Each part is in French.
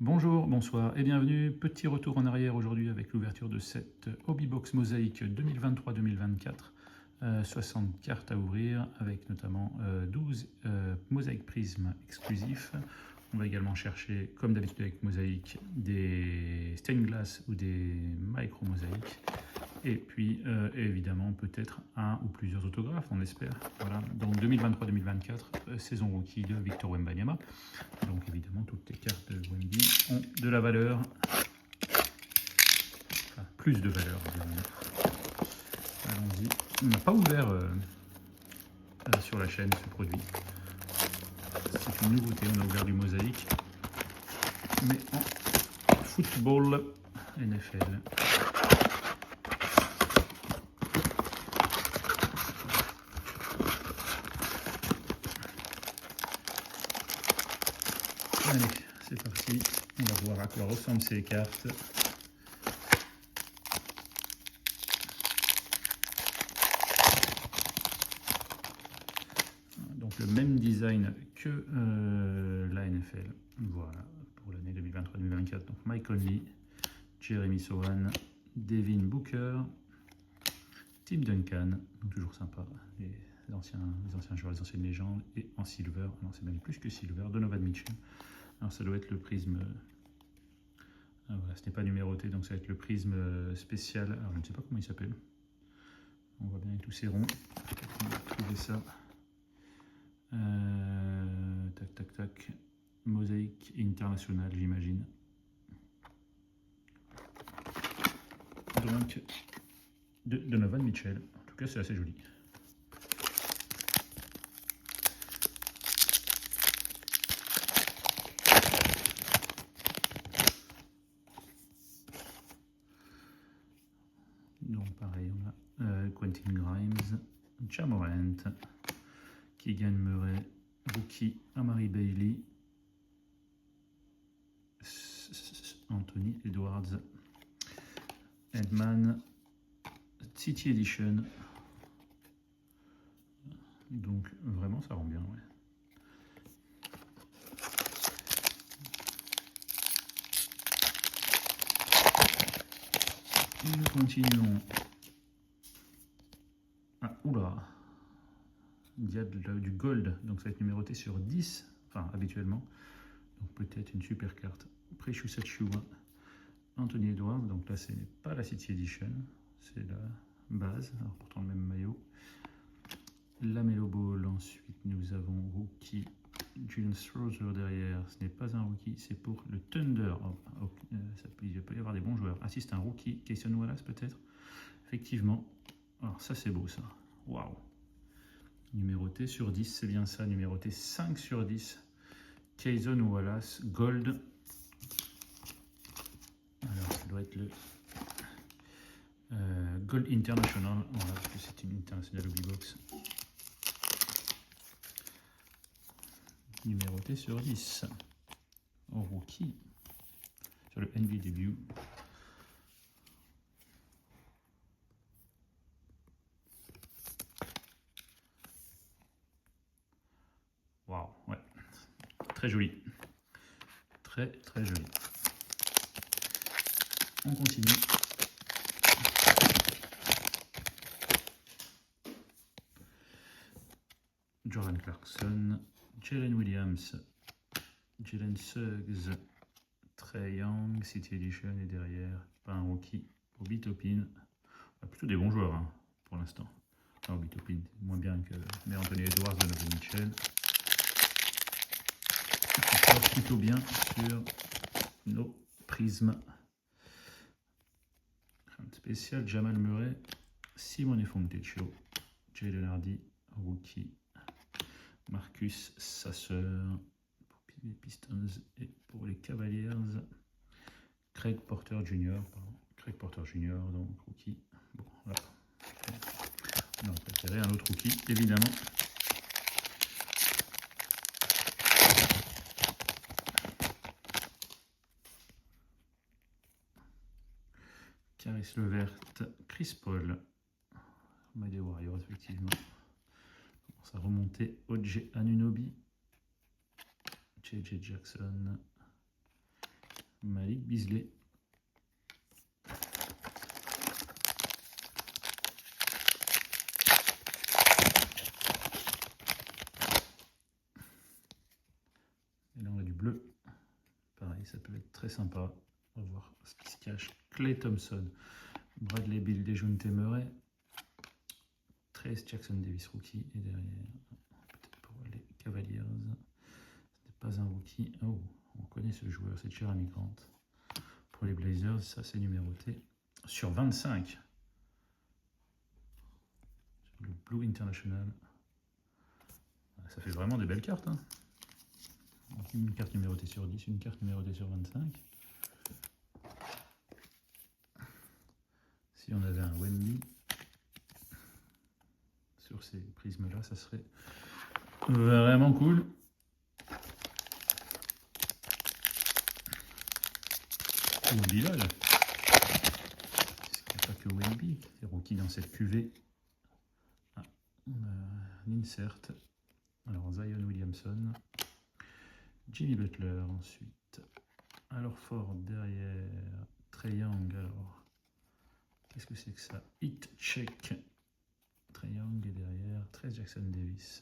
Bonjour, bonsoir et bienvenue. Petit retour en arrière aujourd'hui avec l'ouverture de cette Hobbybox Mosaïque 2023-2024. 60 cartes à ouvrir avec notamment 12 mosaïques prismes exclusifs. On va également chercher, comme d'habitude avec Mosaïque, des stained glass ou des micro-mosaïques. Et puis évidemment peut-être un ou plusieurs autographes, on espère. Voilà, donc 2023-2024, saison rookie de Victor Wembanyama. Donc évidemment toutes les cartes de Wemby ont de la valeur, enfin plus de valeur, dirons-nous. Allons-y. On n'a pas ouvert sur la chaîne ce produit. C'est une nouveauté, on a ouvert du mosaïque, mais en football NFL. Allez, c'est parti. On va voir à quoi ressemblent ces cartes. Donc le même design que la NFL. Voilà, pour l'année 2023-2024. Donc Mike Conley, Jeremy Sohan, Devin Booker, Tim Duncan, donc toujours sympa, les anciens joueurs, les anciennes légendes, et en silver, non c'est même plus que silver, Donovan Mitchell. Alors ça doit être le prisme, voilà, ce n'est pas numéroté, donc ça va être le prisme spécial, alors je ne sais pas comment il s'appelle, on voit bien avec tous ces ronds, on va trouver ça, tac tac tac, mosaïque internationale j'imagine. Donc de Donovan Mitchell, en tout cas c'est assez joli. Donc pareil, on a Quentin Grimes, Ja Morant, Keegan Murray, Rookie, Amari Bailey, Anthony Edwards, Edman, City Edition. Donc vraiment ça rend bien, ouais. Et nous continuons. Ah, oula, il y a du gold, donc ça va être numéroté sur 10, enfin habituellement. Donc peut-être une super carte. Precious Achiuwa, Anthony Edwards, donc là ce n'est pas la City Edition, c'est la base, alors pourtant le même maillot. La Melo Ball, ensuite nous avons Rookie, Julian Strawther derrière, ce n'est pas un rookie, c'est pour le Thunder. Oh, il peut y avoir des bons joueurs. Ah si, c'est un rookie, Cason Wallace peut-être. Effectivement, alors ça c'est beau ça, waouh. Numéroté sur 10, c'est bien ça, numéroté 5 sur 10. Cason Wallace, Gold. Alors ça doit être le Gold International, voilà, parce que c'est une International Hobbybox. Numéroté sur 10. En rookie. Sur le NBA début. Waouh, ouais. Très joli. Très très joli. On continue. Jordan Clarkson, Jalen Williams, Jalen Suggs, Trae Young, City Edition et derrière, pas un rookie, Obi Toppin. Plutôt des bons joueurs hein, pour l'instant. Ah, Obi Toppin, moins bien que Anthony Edwards, Donovan Mitchell. Ça sort plutôt bien sur nos prismes. Spécial Jamal Murray, Simone Fontecchio, Jalen Hardy, rookie, Marcus Sasser pour les Pistons et pour les Cavaliers, Craig Porter Jr. Donc rookie. Bon, voilà. On va préférer un autre rookie, évidemment. Caris Levert, Chris Paul, des Warriors, effectivement. On commence à remonter. OG Anunoby, JJ Jackson, Malik Beasley. Et là on a du bleu. Pareil, ça peut être très sympa. On va voir ce qui se cache. Clay Thompson, Bradley Beal, Dejounte Murray, Trayce Jackson Davis rookie. Et derrière, peut-être pour les Cavaliers, ce n'est pas un rookie. Oh, on connaît ce joueur, c'est Jeremy Grant. Pour les Blazers, ça c'est numéroté sur 25. Le Blue International. Ça fait vraiment des belles cartes. Hein. Une carte numérotée sur 10, une carte numérotée sur 25. Si on avait un Wemby sur ces prismes-là, ça serait vraiment cool. Ou Bilal. Est-ce qu'il n'y a pas que Wemby qui est rookie dans cette cuvée? Ah, on a l'insert. Alors Zion Williamson. Jimmy Butler ensuite. Alors Ford derrière. Trae Young alors. Qu'est-ce que c'est que ça? Hit check. Trae Young est derrière. Trayce Jackson Davis.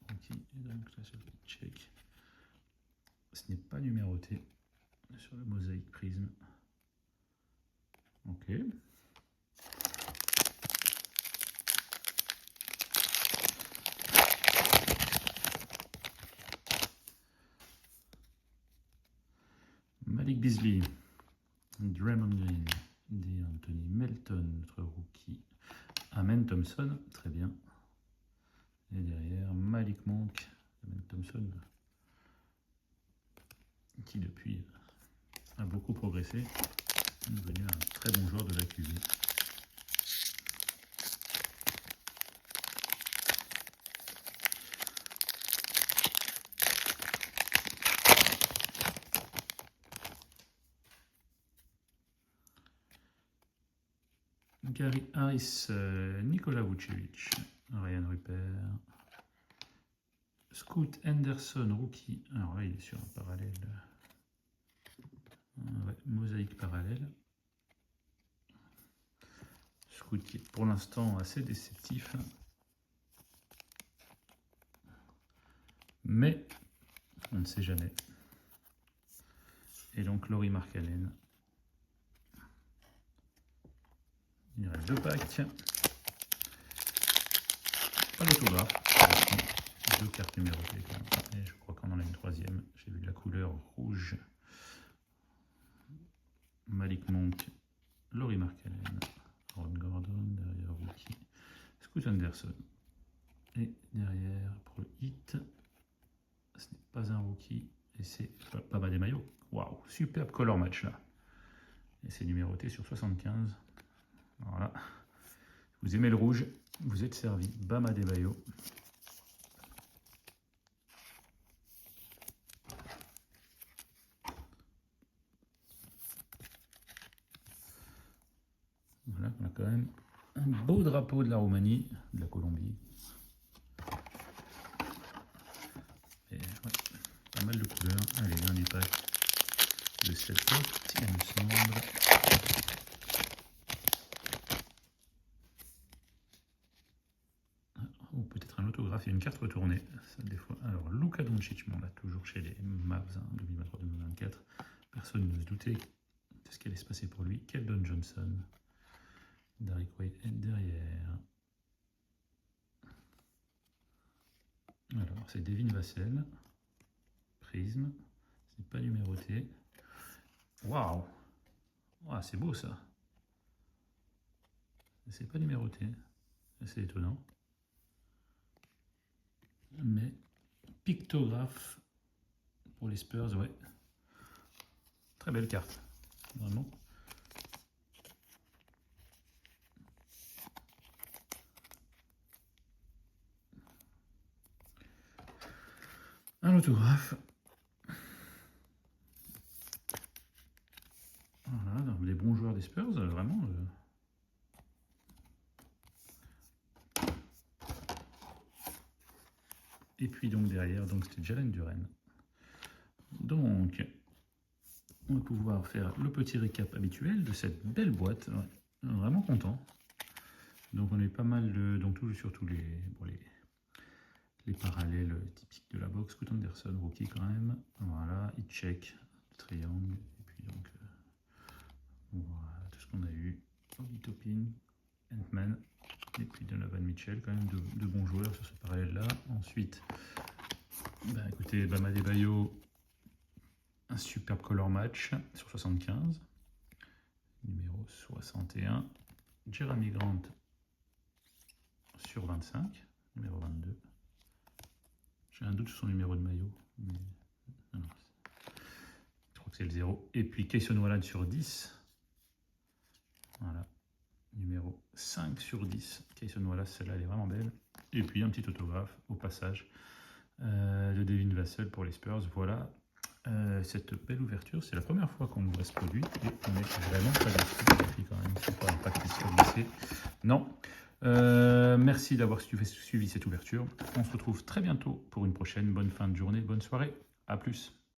Ok, et donc là sur le hit check. Ce n'est pas numéroté sur le mosaïque prisme. Ok. Malik Beasley, Draymond Green, Anthony Melton, notre rookie, Amen Thompson, très bien. Et derrière, Malik Monk, Amen Thompson, qui depuis a beaucoup progressé, est devenu un très bon joueur de la QV. Gary Harris, Nikola Vucevic, Ryan Rupert, Scoot Henderson, rookie. Alors là, il est sur un parallèle. Ouais, mosaïque parallèle. Scoot qui est pour l'instant assez déceptif. Mais on ne sait jamais. Et donc Lauri Markkanen. Il reste 2 packs. Pas d'autographe. 2 cartes numérotées. Et je crois qu'on en a une 3e. J'ai vu de la couleur rouge. Malik Monk. Lauri Markkanen. Aaron Gordon. Derrière rookie. Scoot Henderson. Et derrière pour le hit. Ce n'est pas un rookie. Et c'est Bam Adebayo. Waouh, superbe color match là. Et c'est numéroté sur 75. Voilà. Vous aimez le rouge, vous êtes servi. Bam Adebayo. Voilà, on a quand même un beau drapeau de la Roumanie, de la Colombie. Et ouais, pas mal de couleurs. Allez, dernier pack de cette porte, il me semble. Ou peut-être un autographe et une carte retournée. Ça, des fois. Alors, Luka Doncic, on l'a toujours chez les Mavs, hein, 2023-2024. Personne ne se doutait de ce qui allait se passer pour lui. Keldon Johnson. Derrick White est derrière. Alors, c'est Devin Vassell. Prisme. C'est pas numéroté. Waouh! Wow, c'est beau ça. C'est pas numéroté. C'est étonnant. Mais pictographe pour les Spurs, ouais. Très belle carte. Vraiment. Un autographe. Voilà, donc des bons joueurs des Spurs, vraiment. Et puis donc derrière, donc c'était Jalen Duren. Donc, on va pouvoir faire le petit récap habituel de cette belle boîte. Ouais, vraiment content. Donc on a eu pas mal de... Donc surtout les parallèles typiques de la box. Scott Anderson, rookie quand même. Voilà, hit check, triangle. Et puis donc, voilà tout ce qu'on a eu. Obi Toppin, Ant-Man. Et puis Donovan Mitchell, quand même de bons joueurs sur ce parallèle-là. Ensuite, bah, écoutez, Bam Adebayo, un superbe color match sur 75. Numéro 61. Jeremy Grant sur 25. Numéro 22. J'ai un doute sur son numéro de maillot. Mais... non, je crois que c'est le 0. Et puis Kayson Wallace sur 10. Voilà. Numéro 5 sur 10. Kayson Wallace, celle-là, elle est vraiment belle. Et puis un petit autographe au passage de Devin Vassell pour les Spurs. Voilà cette belle ouverture. C'est la première fois qu'on ouvre ce produit et on est vraiment pas déçus. Quand même, c'est pas un pack qui se fait glisser. Non. Merci d'avoir suivi cette ouverture. On se retrouve très bientôt pour une prochaine. Bonne fin de journée, bonne soirée. À plus.